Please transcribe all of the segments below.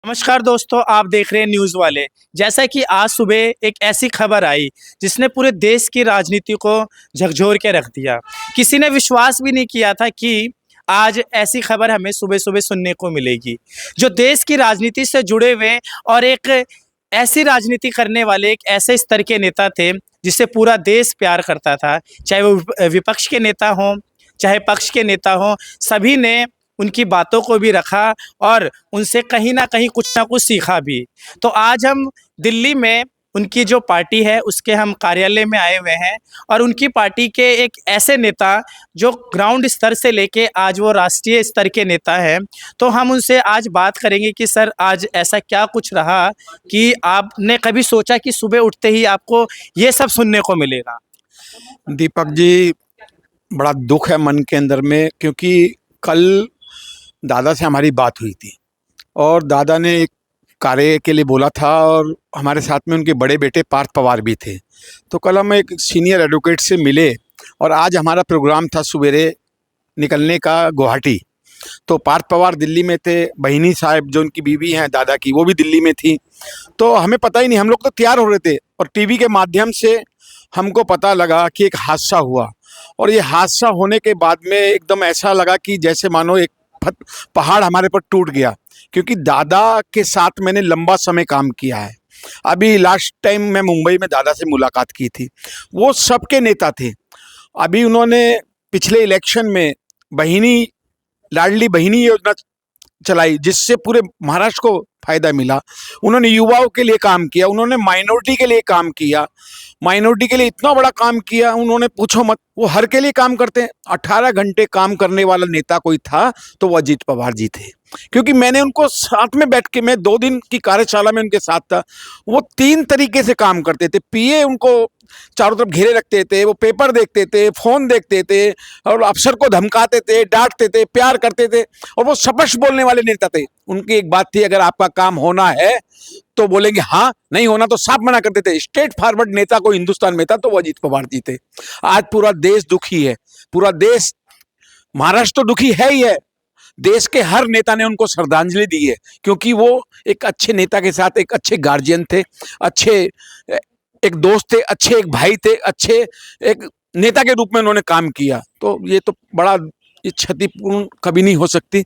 नमस्कार दोस्तों, आप देख रहे हैं न्यूज़ वाले। जैसा कि आज सुबह एक ऐसी खबर आई जिसने पूरे देश की राजनीति को झकझोर के रख दिया। किसी ने विश्वास भी नहीं किया था कि आज ऐसी खबर हमें सुबह-सुबह सुनने को मिलेगी। जो देश की राजनीति से जुड़े हुए और एक ऐसी राजनीति करने वाले एक ऐसे स्तर के नेता थे जिसे पूरा देश प्यार करता था। चाहे वो विपक्ष के नेता हों, चाहे पक्ष के नेता हों, सभी ने उनकी बातों को भी रखा और उनसे कहीं न कहीं कुछ न कुछ सीखा भी। तो आज हम दिल्ली में उनकी जो पार्टी है उसके हम कार्यालय में आए हुए हैं और उनकी पार्टी के एक ऐसे नेता जो ग्राउंड स्तर से लेके आज वो राष्ट्रीय स्तर के नेता हैं। तो हम उनसे आज बात करेंगे कि सर आज ऐसा क्या कुछ रहा कि आपने कभी सोचा कि सुबह उठते ही आपको ये सब सुनने को मिलेगा? दीपक जी, बड़ा दुख है मन के अंदर में, क्योंकि कल दादा से हमारी बात हुई थी और दादा ने एक कार्य के लिए बोला था और हमारे साथ में उनके बड़े बेटे पार्थ पवार भी थे। तो कल हम एक सीनियर एडवोकेट से मिले और आज हमारा प्रोग्राम था सवेरे निकलने का गुवाहाटी। तो पार्थ पवार दिल्ली में थे, बहिनी साहब जो उनकी बीवी हैं दादा की, वो भी दिल्ली में थी। तो हमें पता ही नहीं, हम लोग तो तैयार हो रहे थे और टीवी के माध्यम से हमको पता लगा कि एक हादसा हुआ। और ये हादसा होने के बाद में एकदम ऐसा लगा कि जैसे मानो एक पहाड़ हमारे पर टूट गया, क्योंकि दादा के साथ मैंने लंबा समय काम किया है। अभी लास्ट टाइम मैं मुंबई में दादा से मुलाकात की थी। वो सबके नेता थे। अभी उन्होंने पिछले इलेक्शन में बहिनी लाडली बहिनी योजना चलाई, जिससे पूरे महाराष्ट्र को फायदा मिला। उन्होंने युवाओं के लिए काम किया, उन्होंने माइनॉरिटी के लिए काम किया, माइनॉरिटी के लिए इतना बड़ा काम किया, उन्होंने पूछो मत। वो हर के लिए काम करते हैं। 18 घंटे काम करने वाला नेता कोई था तो वो अजीत पवार जी थे, क्योंकि मैंने उनको साथ में बैठ के, मैं 2 दिन की कार्यशाला में उनके साथ था। वो 3 तरीके से काम करते थे। पीए उनको चारों तरफ घेरे रखते थे, वो पेपर देखते थे, फोन देखते थे और अफसर को धमकाते थे, डांटते थे, प्यार करते थे और वो स्पष्ट बोलने वाले नेता थे। उनकी एक बात थी, अगर आपका काम होना है तो बोलेंगे हाँ, नहीं होना तो साफ मना करते थे। स्ट्रेट फॉरवर्ड नेता को हिंदुस्तान में था तो वो अजीत पवार जी थे। आज पूरा देश दुखी है, पूरा देश, महाराष्ट्र तो दुखी है ही है। देश के हर नेता ने उनको श्रद्धांजलि दी है, क्योंकि वो एक अच्छे नेता के साथ एक अच्छे गार्जियन थे, अच्छे एक दोस्त थे, अच्छे एक भाई थे, अच्छे एक नेता के रूप में उन्होंने काम किया। तो ये तो बड़ा क्षतिपूर्ण कभी नहीं हो सकती।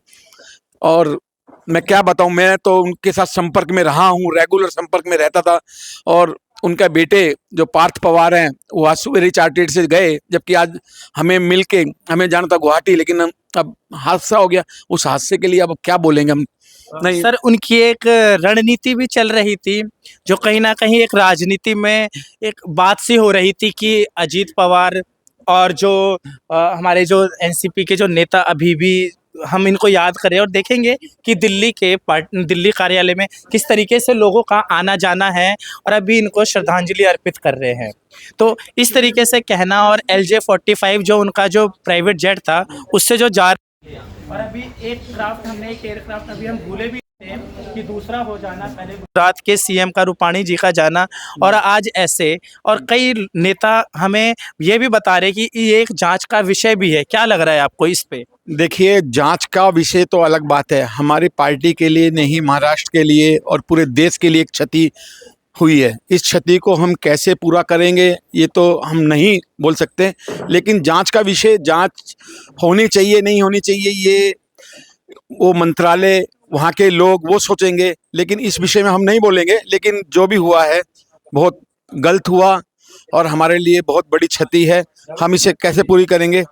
और मैं क्या बताऊं, मैं तो उनके साथ संपर्क में रहा हूं, रेगुलर संपर्क में रहता था। और उनका बेटे जो पार्थ पवार हैं, वो आज सवेरे चार्टेड से गए, जबकि आज हमें मिलके हमें जाना था गुवाहाटी, लेकिन अब हादसा हो गया। उस हादसे के लिए अब क्या बोलेंगे हम। नहीं सर, उनकी एक रणनीति भी चल रही थी जो कहीं न कहीं एक राजनीति में एक बात सी हो रही थी कि अजीत पवार और जो हमारे जो एनसीपी के जो नेता अभी भी हम इनको याद करें और देखेंगे कि दिल्ली कार्यालय में किस तरीके से लोगों का आना-जाना है और अभी इनको श्रद्धांजलि अर्पित कर रहे हैं। तो इस तरीके से कहना और LJ-45 जो उनका जो प्राइवेट जेट था उससे जो जा और अभी एक एयरक्राफ्ट अभी हम भूले भी थे कि दूसरा हो जाना, पहले गुजरात के सीएम का रूपाणी जी का जाना और आज ऐसे और कई नेता हमें ये भी बता रहे कि ये एक जांच का विषय भी है। क्या लग रहा है आपको इस पे? देखिए, जांच का विषय तो अलग बात है, हमारी पार्टी के लिए नहीं, महाराष्ट्र के लिए और पूरे देश के लिए एक क्षति हुई है। इस क्षति को हम कैसे पूरा करेंगे ये तो हम नहीं बोल सकते, लेकिन जांच का विषय, जांच होनी चाहिए नहीं होनी चाहिए, ये वो मंत्रालय, वहाँ के लोग वो सोचेंगे, लेकिन इस विषय में हम नहीं बोलेंगे। लेकिन जो भी हुआ है बहुत गलत हुआ और हमारे लिए बहुत बड़ी क्षति है। हम इसे कैसे पूरी करेंगे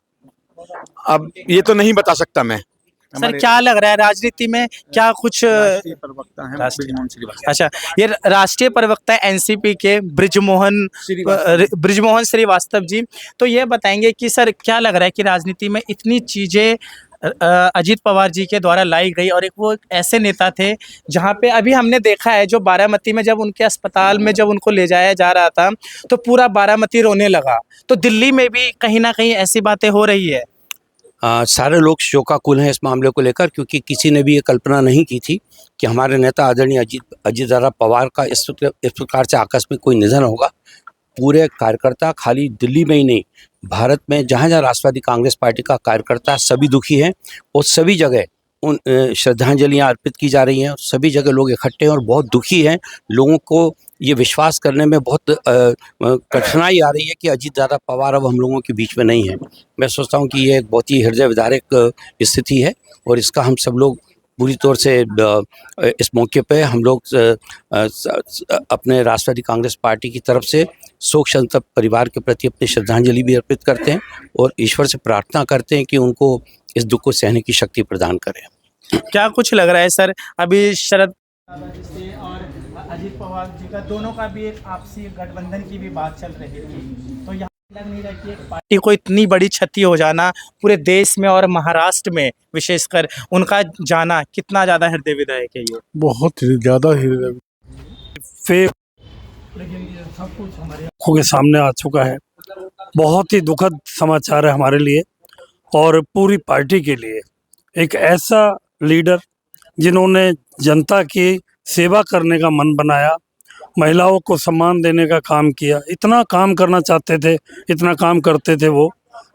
अब ये तो नहीं बता सकता मैं। सर, क्या लग रहा है राजनीति में क्या कुछ प्रवक्ता हैं बृजमोहन श्रीवास्तव। अच्छा, ये राष्ट्रीय प्रवक्ता है एनसीपी के बृजमोहन श्रीवास्तव जी। तो ये बताएंगे कि सर क्या लग रहा है कि राजनीति में इतनी चीज़ें अजीत पवार जी के द्वारा लाई गई और एक वो ऐसे नेता थे जहाँ पे अभी हमने देखा है जो बारामती में जब उनके अस्पताल में जब उनको ले जाया जा रहा था तो पूरा बारामती रोने लगा। तो दिल्ली में भी कहीं ना कहीं ऐसी बातें हो रही है। सारे लोग शोकाकुल हैं इस मामले को लेकर, क्योंकि किसी ने भी ये कल्पना नहीं की थी कि हमारे नेता आदरणीय अजीत दादा पवार का इस प्रकार से आकस्मिक कोई निधन होगा। पूरे कार्यकर्ता खाली दिल्ली में ही नहीं, भारत में जहाँ जहाँ राष्ट्रवादी कांग्रेस पार्टी का कार्यकर्ता सभी दुखी हैं और सभी जगह उन श्रद्धांजलियाँ अर्पित की जा रही हैं। सभी जगह लोग इकट्ठे हैं और बहुत दुखी हैं। लोगों को ये विश्वास करने में बहुत कठिनाई आ रही है कि अजीत दादा पवार अब हम लोगों के बीच में नहीं है। मैं सोचता हूँ कि ये एक बहुत ही हृदय विदारक स्थिति है और इसका हम सब लोग पूरी तौर से इस मौके पे हम लोग अपने राष्ट्रवादी कांग्रेस पार्टी की तरफ से शोक संतप्त परिवार के प्रति अपनी श्रद्धांजलि भी अर्पित करते हैं और ईश्वर से प्रार्थना करते हैं कि उनको इस दुख को सहने की शक्ति प्रदान करें। क्या कुछ लग रहा है सर, अभी शरद दादा जी से और अजीत पवार जी का दोनों का भी एक आपसी गठबंधन की भी बात चल रही थी, तो यहाँ लग नहीं रहा कि एक पार्टी को इतनी बड़ी क्षति हो जाना पूरे देश में और महाराष्ट्र में विशेषकर उनका जाना कितना ज़्यादा हृदय विदायक है ये? बहुत ज़्यादा हृदय फेक आंखों के सामने आ चुका है। बहुत ही दुखद समाचार है हमारे लिए और पूरी पार्टी के लिए। एक ऐसा लीडर जिन्होंने जनता की सेवा करने का मन बनाया, महिलाओं को सम्मान देने का काम किया, इतना काम करना चाहते थे, इतना काम करते थे वो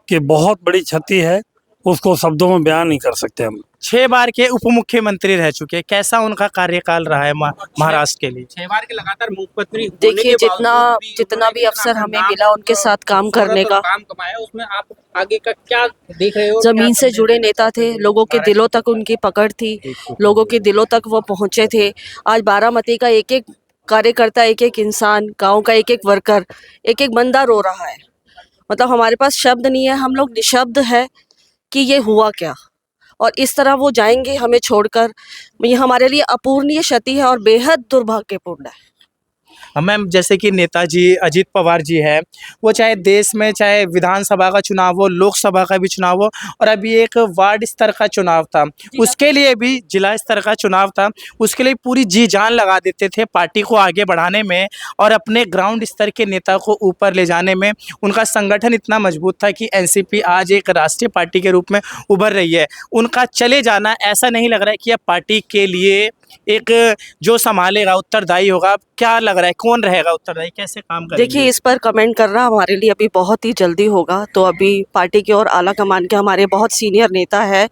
कि बहुत बड़ी क्षति है, उसको शब्दों में बयान नहीं कर सकते हम। 6 बार के उप मुख्यमंत्री रह चुके, कैसा उनका कार्यकाल रहा है महाराष्ट्र के लिए? 6 बार के लगातार मुख्यमंत्री देखिए, जितना भी अवसर हमें मिला उनके साथ काम करने का, काम कमाया, उसमें आप आगे का क्या देख रहे हो? जमीन से जुड़े नेता थे, लोगों के दिलों तक उनकी पकड़ थी, लोगों के दिलों तक वो पहुंचे थे। आज बारामती का एक एक कार्यकर्ता, एक एक इंसान, गांव का एक एक वर्कर, एक एक बंदा रो रहा है। मतलब हमारे पास शब्द नहीं है, हम लोग निशब्द है कि ये हुआ क्या, और इस तरह वो जाएंगे हमें छोड़कर। ये हमारे लिए अपूर्णीय क्षति है और बेहद दुर्भाग्यपूर्ण है। मैम, जैसे कि नेताजी अजीत पवार जी है, वो चाहे देश में चाहे विधानसभा का चुनाव हो, लोकसभा का भी चुनाव हो, और अभी एक वार्ड स्तर का चुनाव था, उसके लिए भी जिला स्तर का चुनाव था, उसके लिए पूरी जी जान लगा देते थे पार्टी को आगे बढ़ाने में और अपने ग्राउंड स्तर के नेता को ऊपर ले जाने में। उनका संगठन इतना मजबूत था कि एनसीपी आज एक राष्ट्रीय पार्टी के रूप में उभर रही है। उनका चले जाना ऐसा नहीं लग रहा है कि अब पार्टी के लिए एक जो संभालेगा उत्तरदायी होगा? क्या लग रहा है, कौन रहेगा उत्तरदायी, कैसे काम करेंगे? देखिए, इस पर कमेंट करना हमारे लिए अभी बहुत ही जल्दी होगा। तो अभी पार्टी के और आला कमान के हमारे बहुत सीनियर नेता है,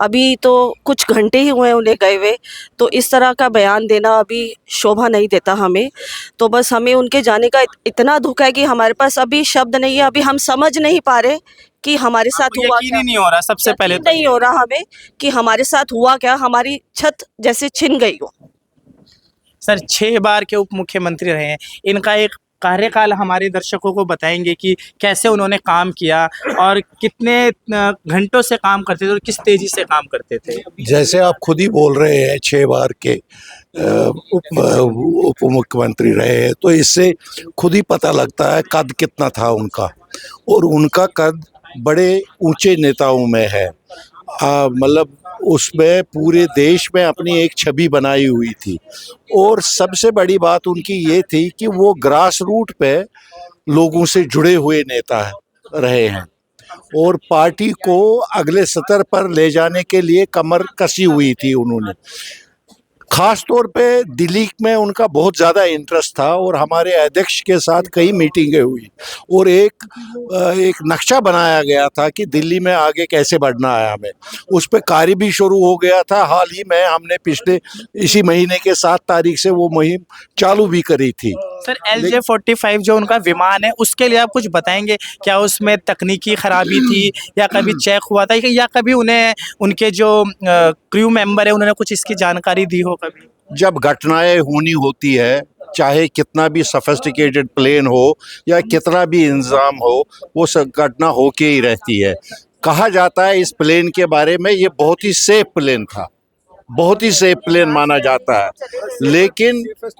अभी तो कुछ घंटे ही हुए उन्हें गए हुए, तो इस तरह का बयान देना अभी शोभा नहीं देता हमें। तो बस हमें उनके जाने का इतना दुख है कि हमारे पास अभी शब्द नहीं है। अभी हम समझ नहीं पा रहे कि हमारे साथ हुआ यकीन क्या। ही नहीं हो रहा, सबसे पहले यकीन नहीं हो रहा हमें कि हमारे साथ हुआ क्या, हमारी छत जैसे छिन गई हो। सर, 6 बार के उप मुख्यमंत्री रहे हैं, इनका एक कार्यकाल हमारे दर्शकों को बताएंगे कि कैसे उन्होंने काम किया और कितने घंटों से काम करते थे और किस तेजी से काम करते थे? जैसे आप खुद ही बोल रहे हैं 6 बार के उप मुख्यमंत्री रहे हैं, तो इससे खुद ही पता लगता है कद कितना था उनका, और उनका कद बड़े ऊंचे नेताओं में है। मतलब उसमें पूरे देश में अपनी एक छवि बनाई हुई थी, और सबसे बड़ी बात उनकी ये थी कि वो ग्रास रूट पे लोगों से जुड़े हुए नेता रहे हैं और पार्टी को अगले सतर पर ले जाने के लिए कमर कसी हुई थी उन्होंने। खास तौर पे दिल्ली में उनका बहुत ज़्यादा इंटरेस्ट था और हमारे अध्यक्ष के साथ कई मीटिंगें हुई और एक नक्शा बनाया गया था कि दिल्ली में आगे कैसे बढ़ना है हमें। उस पर कार्य भी शुरू हो गया था। हाल ही में हमने पिछले इसी महीने के 7 तारीख से वो मुहिम चालू भी करी थी। सर, LJ-45 जो उनका विमान है, उसके लिए आप कुछ बताएंगे? क्या उसमें तकनीकी खराबी थी या कभी चेक हुआ था या कभी उन्हें उनके जो क्रू मेंबर है उन्होंने कुछ इसकी जानकारी दी हो कभी? जब घटनाएं होनी होती है, चाहे कितना भी सफिस्टिकेटेड प्लेन हो या कितना भी इंतजाम हो, वो सब घटना होके ही रहती है। कहा जाता है इस प्लेन के बारे में, ये बहुत ही सेफ प्लेन था, बहुत ही सेफ प्लेन माना जाता है।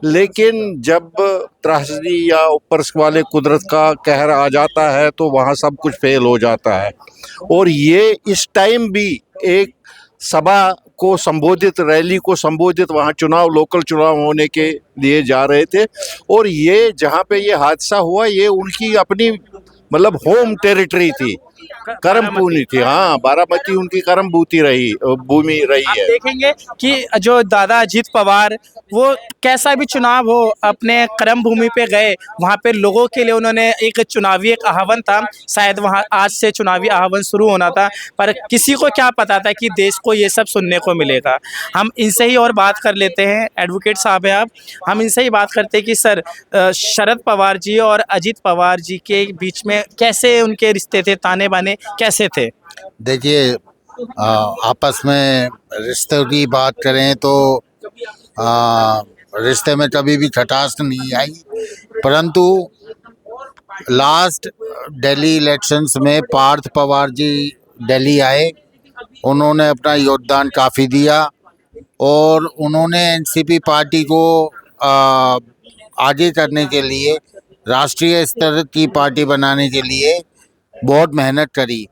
लेकिन जब त्रासदी या ऊपर वाले कुदरत का कहर आ जाता है तो वहाँ सब कुछ फेल हो जाता है। और ये इस टाइम भी एक सभा को संबोधित, रैली को संबोधित, वहाँ लोकल चुनाव होने के लिए जा रहे थे, और ये जहाँ पे ये हादसा हुआ ये उनकी अपनी मतलब होम टेरिटरी थी। कर्म भूमि थी। हाँ, बारामती उनकी कर्म भूति रही, भूमि रही आप है। देखेंगे कि जो दादा अजीत पवार, वो कैसा भी चुनाव हो अपने कर्म भूमि पे गए, वहाँ पे लोगों के लिए उन्होंने एक चुनावी एक आह्वान था, शायद वहाँ आज से चुनावी आह्वान शुरू होना था, पर किसी को क्या पता था कि देश को ये सब सुनने को मिलेगा। हम इनसे ही और बात कर लेते हैं, एडवोकेट साहब हैं आप, हम इनसे ही बात करते हैं कि सर शरद पवार जी और अजीत पवार जी के बीच में कैसे उनके रिश्ते थे, ताने बाने कैसे थे? देखिए, आपस में रिश्ते की बात करें तो रिश्ते में कभी भी खटास नहीं आई, परंतु लास्ट दिल्ली इलेक्शंस में पार्थ पवार जी दिल्ली आए, उन्होंने अपना योगदान काफ़ी दिया और उन्होंने एनसीपी पार्टी को आगे करने के लिए, राष्ट्रीय स्तर की पार्टी बनाने के लिए बहुत मेहनत करी।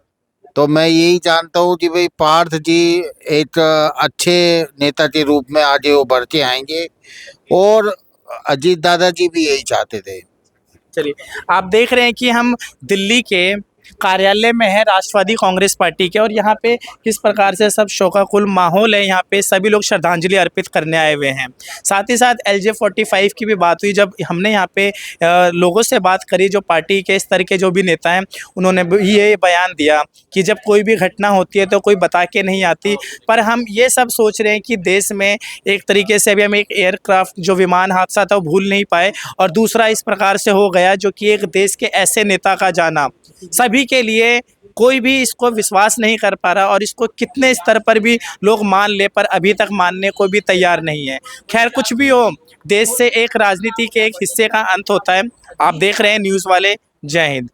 तो मैं यही जानता हूँ कि भाई पार्थ जी एक अच्छे नेता के रूप में आगे उभर के आएंगे और अजीत दादा जी भी यही चाहते थे। चलिए, आप देख रहे हैं कि हम दिल्ली के कार्यालय में है राष्ट्रवादी कांग्रेस पार्टी के, और यहाँ पे किस प्रकार से सब शोकाकुल माहौल है। यहाँ पे सभी लोग श्रद्धांजलि अर्पित करने आए हुए हैं। साथ ही साथ LJ45 की भी बात हुई, जब हमने यहाँ पे लोगों से बात करी, जो पार्टी के स्तर के जो भी नेता हैं, उन्होंने भी ये बयान दिया कि जब कोई भी घटना होती है तो कोई बता के नहीं आती, पर हम ये सब सोच रहे हैं कि देश में एक तरीके से अभी हम एक एयरक्राफ्ट जो विमान हादसा था वो भूल नहीं पाए, और दूसरा इस प्रकार से हो गया जो कि एक देश के ऐसे नेता का जाना सभी के लिए कोई भी इसको विश्वास नहीं कर पा रहा, और इसको कितने स्तर पर भी लोग मान ले, पर अभी तक मानने को भी तैयार नहीं है। खैर, कुछ भी हो, देश से एक राजनीति के एक हिस्से का अंत होता है। आप देख रहे हैं न्यूज़ वाले। जय हिंद।